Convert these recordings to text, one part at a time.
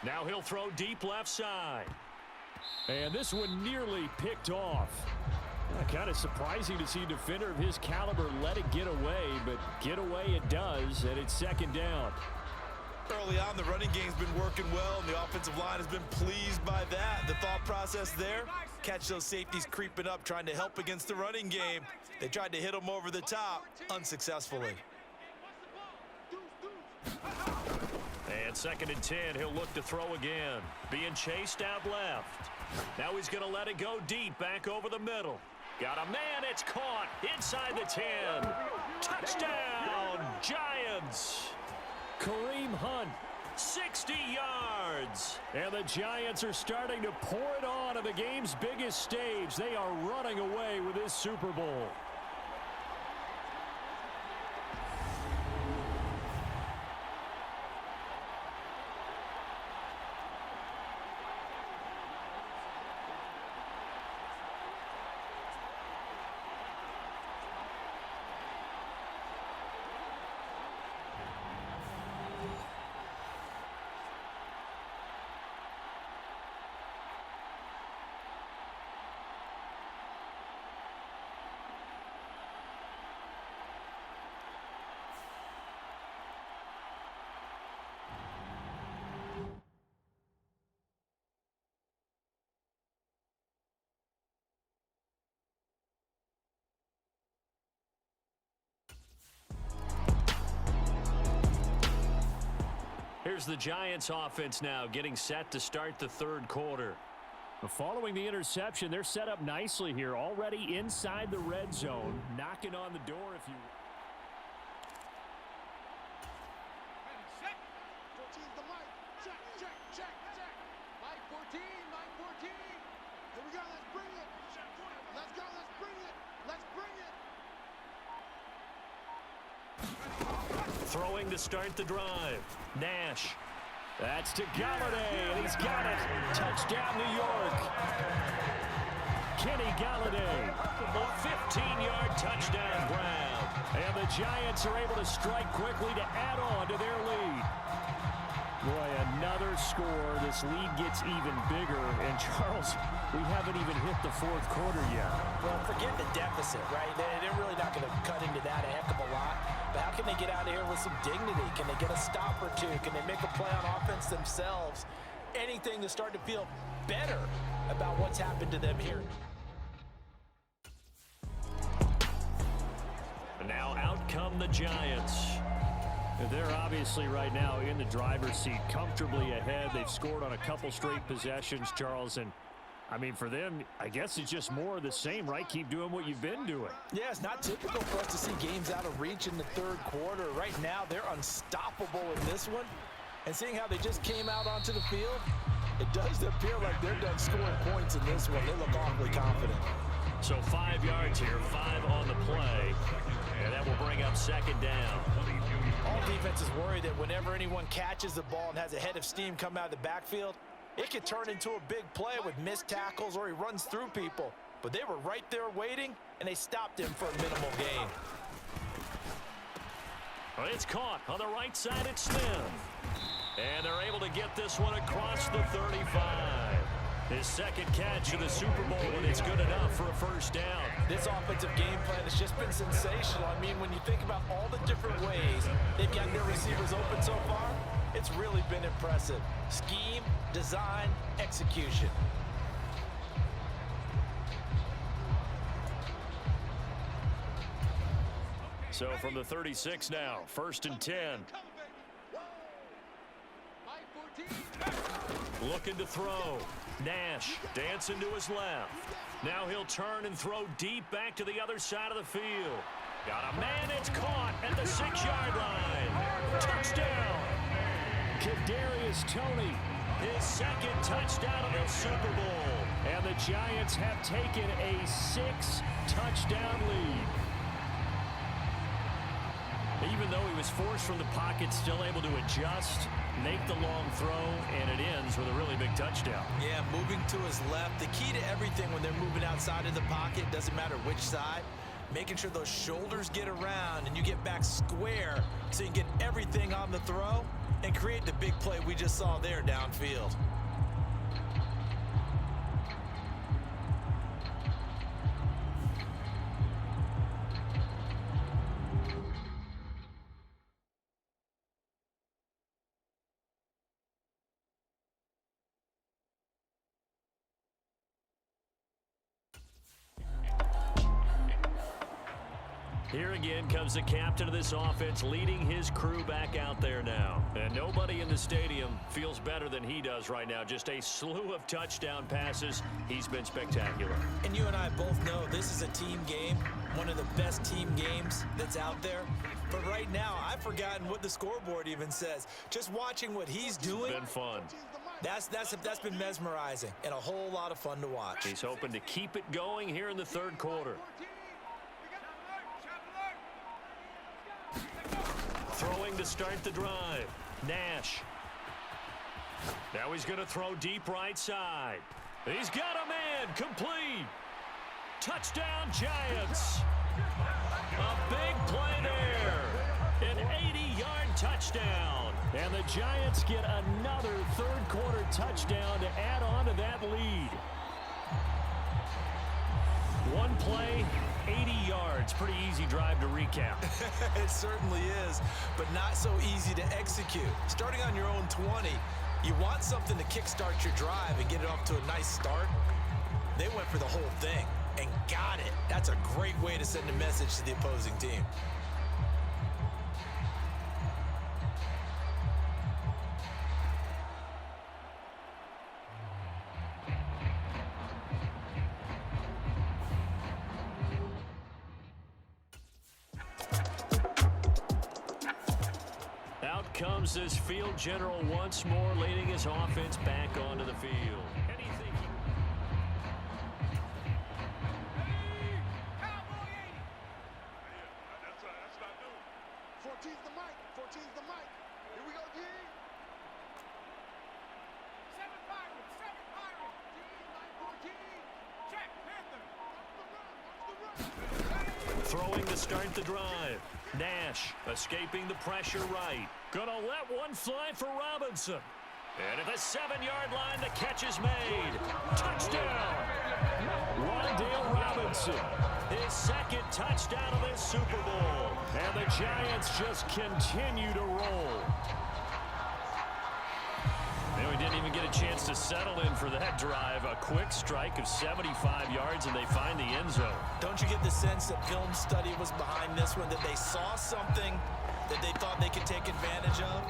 Now he'll throw deep left side. And this one nearly picked off. Kind of surprising to see a defender of his caliber let it get away, but get away it does, and it's second down. Early on, the running game's been working well, and the offensive line has been pleased by that. The thought process there, catch those safeties creeping up, trying to help against the running game. They tried to hit them over the top, unsuccessfully. And second and 10, he'll look to throw again. Being chased out left. Now he's going to let it go deep, back over the middle. Got a man, it's caught inside the 10. Touchdown, Giants. Kareem Hunt, 60 yards. And the Giants are starting to pour it on the game's biggest stage. They are running away with this Super Bowl. Here's the Giants offense now getting set to start the third quarter. Following the interception, they're set up nicely here, already inside the red zone, knocking on the door if you... Throwing to start the drive. Nash. That's to Galladay, and he's got it. Touchdown, New York. Kenny Galladay. A 15-yard touchdown grab. And the Giants are able to strike quickly to add on to their lead. Boy, another score. This lead gets even bigger. And, Charles, we haven't even hit the fourth quarter yet. Well, forget the deficit, right? They're really not going to cut into that a heck of a lot. But how can they get out of here with some dignity? Can they get a stop or two? Can they make a play on offense themselves? Anything to start to feel better about what's happened to them here. And now out come the Giants. They're obviously right now in the driver's seat, comfortably ahead. They've scored on a couple straight possessions, Charles, and I mean, for them, I guess it's just more of the same, right? Keep doing what you've been doing. Yeah, it's not typical for us to see games out of reach in the third quarter. Right now, they're unstoppable in this one. And seeing how they just came out onto the field, it does appear like they're done scoring points in this one. They look awfully confident. So 5 yards here, 5 on the play. And that will bring up second down. All defenses worry that whenever anyone catches the ball and has a head of steam come out of the backfield, it could turn into a big play with missed tackles or he runs through people. But they were right there waiting, and they stopped him for a minimal gain. Well, it's caught on the right side. It's Smith. And they're able to get this one across the 35. His second catch of the Super Bowl, and it's good enough for a first down. This offensive game plan has just been sensational. I mean, when you think about all the different ways they've got their receivers open so far, it's really been impressive. Scheme, design, execution. So from the 36 now, first and 10. Looking to throw. Nash dancing to his left. Now he'll turn and throw deep back to the other side of the field. Got a man, it's caught at the 6-yard line. Touchdown. Kadarius Toney, his second touchdown of the Super Bowl. And the Giants have taken a 6-touchdown lead. Even though he was forced from the pocket, still able to adjust, make the long throw, and it ends with a really big touchdown. Yeah, moving to his left. The key to everything when they're moving outside of the pocket, doesn't matter which side, making sure those shoulders get around and you get back square so you can get everything on the throw. and create the big play we just saw there downfield. Here again comes the captain of this offense, leading his crew back out there now. And nobody in the stadium feels better than he does right now. Just a slew of touchdown passes. He's been spectacular. And you and I both know this is a team game, one of the best team games that's out there. But right now, I've forgotten what the scoreboard even says. Just watching what he's doing. It's been fun. That's been mesmerizing and a whole lot of fun to watch. He's hoping to keep it going here in the third quarter. Throwing to start the drive. Nash. Now he's going to throw deep right side. He's got a man. Complete. Touchdown, Giants. A big play there. An 80-yard touchdown. And the Giants get another third quarter touchdown to add on to that lead. One play, 80 yards. Pretty easy drive to recap. It certainly is, but not so easy to execute. Starting on your own 20, you want something to kickstart your drive and get it off to a nice start. They went for the whole thing and got it. That's a great way to send a message to the opposing team. Comes this field general once more, leading his offense back onto the field. Anything Fourteen's the mic. 14's the mic. Here we go, D. Seven Pirates. D, line 14. Check, Panther. throwing to start the drive. Nash escaping the pressure right. Gonna let one fly for Robinson. And at the 7-yard line, the catch is made. Touchdown! Wan'Dale Robinson, his second touchdown of this Super Bowl. And the Giants just continue to roll. And we didn't even get a chance to settle in for that drive. A quick strike of 75 yards, and they find the end zone. Don't you get the sense that film study was behind this one, that they saw something that they thought they could take advantage of?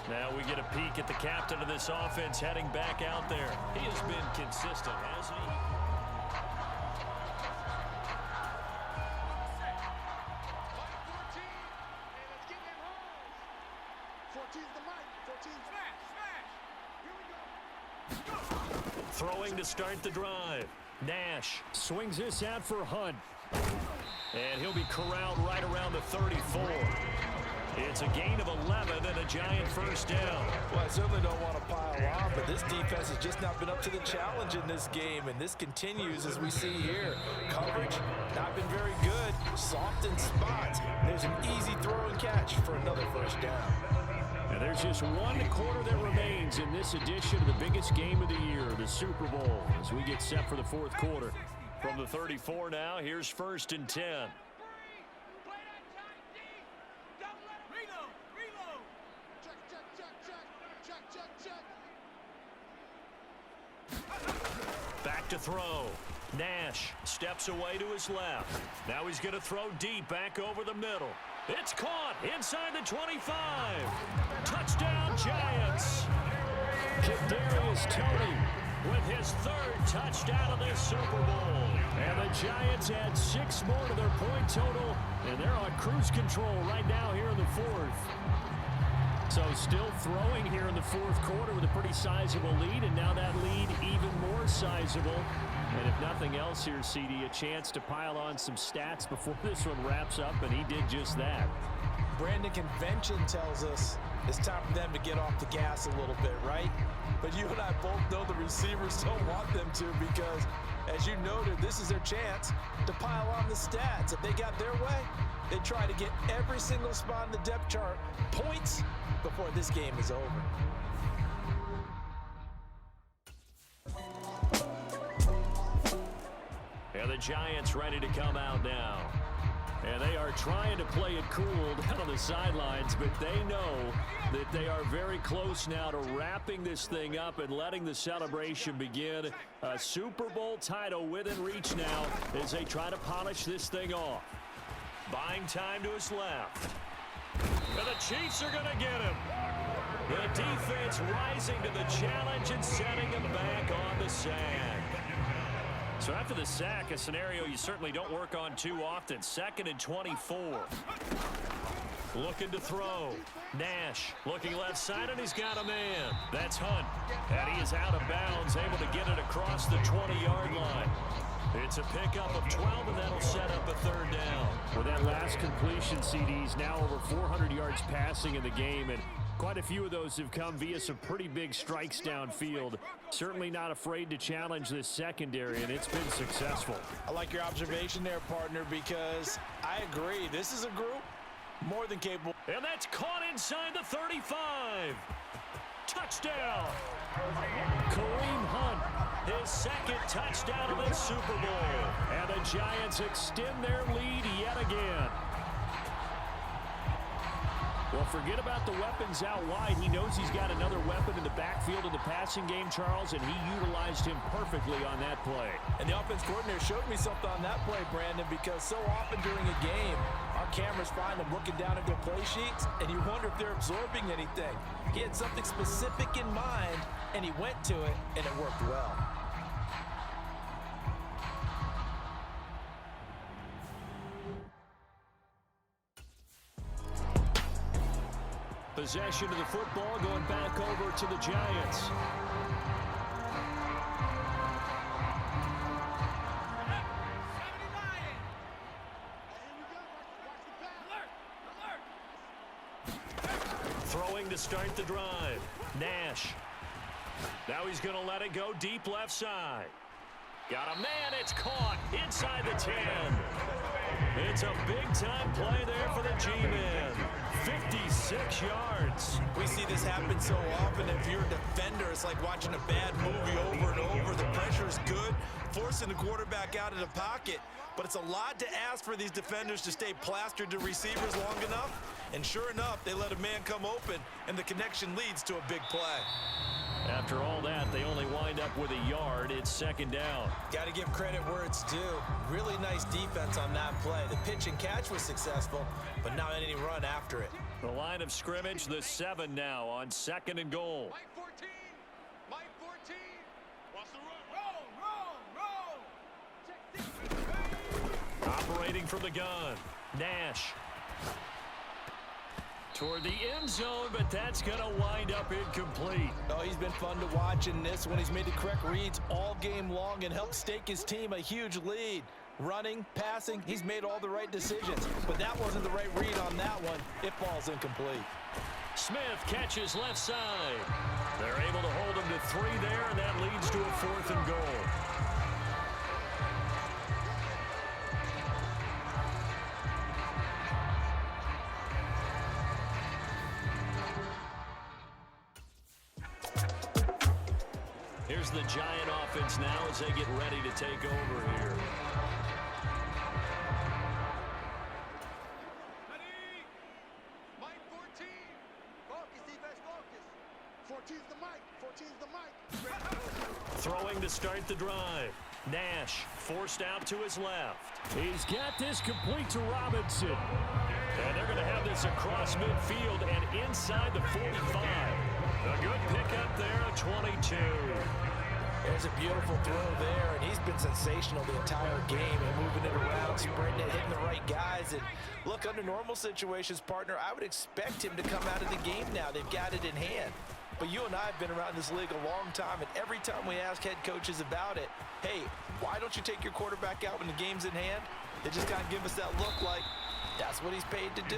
Now we get a peek at the captain of this offense heading back out there. He has been consistent, hasn't he? Throwing to start the drive. Nash swings this out for Hunt. And he'll be corralled right around the 34. It's a gain of 11 and a Giant first down. Well, I certainly don't want to pile on, but this defense has just not been up to the challenge in this game, and this continues as we see here. Coverage, not been very good. Soft in spots. There's an easy throw and catch for another first down. And there's just one quarter that remains in this edition of the biggest game of the year, the Super Bowl, as we get set for the fourth quarter. From the 34 now, here's 1st and 10. Back to throw. Nash steps away to his left. Now he's going to throw deep back over the middle. It's caught inside the 25. Touchdown, Giants. Kadarius Toney with his 3rd touchdown of this Super Bowl. And the Giants add 6 more to their point total, and they're on cruise control right now here in the 4th. So still throwing here in the 4th quarter with a pretty sizable lead, and now that lead even more sizable. And if nothing else here, CD, a chance to pile on some stats before this one wraps up, and he did just that. Brandon, convention tells us it's time for them to get off the gas a little bit, right? But you and I both know the receivers don't want them to, because As you noted, this is their chance to pile on the stats. If they got their way, they try to get every single spot in the depth chart points before this game is over. And the Giants ready to come out now. And they are trying to play it cool down on the sidelines, but they know that they are very close now to wrapping this thing up and letting the celebration begin. A Super Bowl title within reach now as they try to polish this thing off. Buying time to his left. And the Chiefs are going to get him. The defense rising to the challenge and setting him back on the sand. So after the sack, a scenario you certainly don't work on too often. 2nd and 24. Looking to throw. Nash looking left side, and he's got a man. That's Hunt. And he is out of bounds, able to get it across the 20-yard line. It's a pickup of 12, and that'll set up a 3rd down. With that last completion, CD's now over 400 yards passing in the game, and quite a few of those have come via some pretty big strikes downfield. Certainly not afraid to challenge this secondary, and it's been successful. I like your observation there, partner, because I agree. This is a group more than capable. And that's caught inside the 35. Touchdown. Kareem Hunt, his 2nd touchdown of the Super Bowl. And the Giants extend their lead yet again. Well, forget about the weapons out wide. He knows he's got another weapon in the backfield in the passing game, Charles, and he utilized him perfectly on that play. And the offense coordinator showed me something on that play, Brandon, because so often during a game, our cameras find them looking down at their play sheets, and you wonder if they're absorbing anything. He had something specific in mind, and he went to it, and it worked well. Possession of the football going back over to the Giants. Throwing to start the drive. Nash. Now he's going to let it go deep left side. Got a man. It's caught inside the 10. It's a big-time play there for the G-Men. 56 yards. We see this happen so often. If you're a defender, it's like watching a bad movie over and over. The pressure is good, forcing the quarterback out of the pocket. But it's a lot to ask for these defenders to stay plastered to receivers long enough. And sure enough, they let a man come open, and the connection leads to a big play. After all that, they only wind up with a yard. It's 2nd down. Got to give credit where it's due. Really nice defense on that play. The pitch and catch was successful, but not any run after it. The line of scrimmage, the 7 now on 2nd and goal. Mike 14. Mike 14. Watch the run. Roll. Operating from the gun. Nash. Toward the end zone, but that's going to wind up incomplete. Oh, he's been fun to watch in this one. He's made the correct reads all game long and helped stake his team a huge lead. Running, passing, he's made all the right decisions. But that wasn't the right read on that one. It falls incomplete. Smith catches left side. They're able to hold him to 3 there, and that leads to a 4th and goal. Here's the Giant offense now as they get ready to take over here. Ready? Mike 14. Focus, defense, focus. 14's the mic. 14's the mic. Throwing to start the drive. Nash forced out to his left. He's got this complete to Robinson. And they're going to have this across midfield and inside the 45. A good pickup there at 22. There's a beautiful throw there, and he's been sensational the entire game and moving it around, spreading it, hitting the right guys. And look, under normal situations, partner, I would expect him to come out of the game now. They've got it in hand. But you and I have been around this league a long time, and every time we ask head coaches about it, hey, why don't you take your quarterback out when the game's in hand? They just kind of give us that look like that's what he's paid to do.